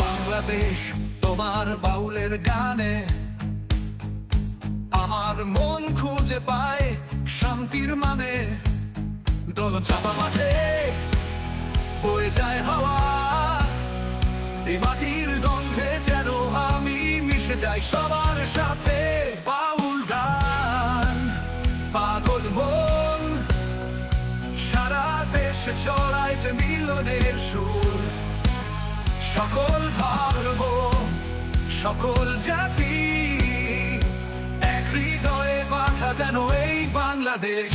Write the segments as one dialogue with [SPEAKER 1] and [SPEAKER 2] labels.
[SPEAKER 1] বাংলাদেশ তোমার বাউলের গানে আমার মন খুঁজে পায় শান্তির মানে। দোলচাপা মাঠে বয়ে যায় হাওয়া, এই মাটির গন্ধে যেন আমি মিশে যাই সবার সাথে। বাউল গান পাগল মন, সারা দেশে ছড়ায় যে মিলনের সুর। সকল ধর্ম সকল জাতি এক হৃদয়ে বাঁধা যেন এই বাংলাদেশ।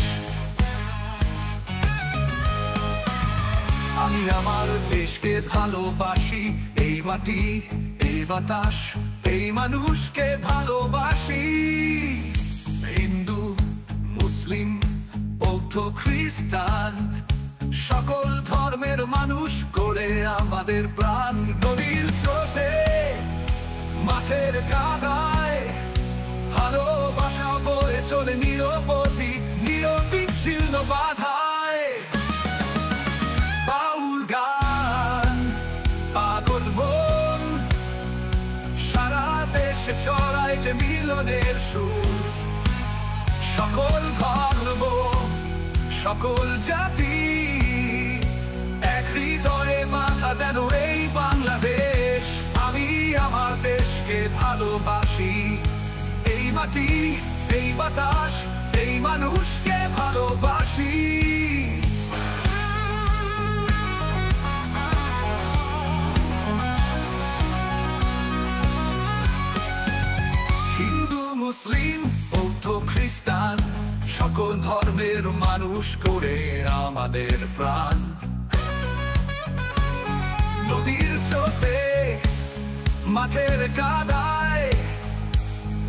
[SPEAKER 1] আমি আমার দেশকে ভালোবাসি, এই মাটি এই বাতাস এই মানুষকে ভালোবাসি। হিন্দু মুসলিম বৌদ্ধ খ্রিস্টান সকল ধর্মের মানুষ করে আমাদের প্রাণ। নদীর স্রোতে মাঠের কাদায় ভালোবাসা বয়ে চলে নিরবধি নিরবিচ্ছিন্ন বাধায়। বাউল গান পাগল মন, সারা দেশে ছড়ায় যে মিলনের সুর। সকল ধর্ম সকল জাতি এক হৃদয়ে বাঁধা যেন এই বাংলাদেশ। আমি আমার দেশকে ভালোবাসি, এই মাটি এই বাতাস এই মানুষকে ভালোবাসি। হিন্দু মুসলিম বৌদ্ধ খ্রিস্টান সকল ধর্মের মানুষ করে আমাদের প্রাণ। নদীর স্রোতে মাঠের কাদায়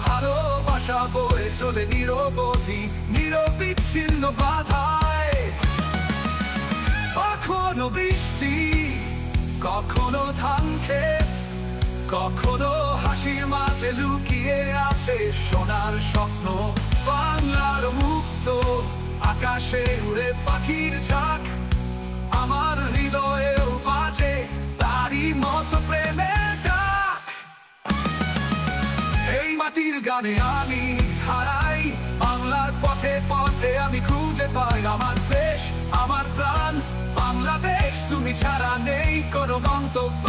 [SPEAKER 1] ভালোবাসা বয়ে চলে নিরবধি নিরবিচ্ছিন্ন বাধায়। কখনো বৃষ্টি কখনো ধান ক্ষেত, কখনো হাসির মাঝে লুকিয়ে আছে সোনার স্বপ্ন। বাংলার মুক্ত আকাশে উড়ে পাখির ঝাঁক, আমার হৃদয়েও বাজে তারই মতো প্রেমের ডাক। এই মাটির গানে আমি হারাই, বাংলার পথে পথে আমি খুঁজে পাই আমার দেশ আমার প্রাণ। বাংলাদেশ তুমি ছাড়া নেই কোনো গন্তব্য।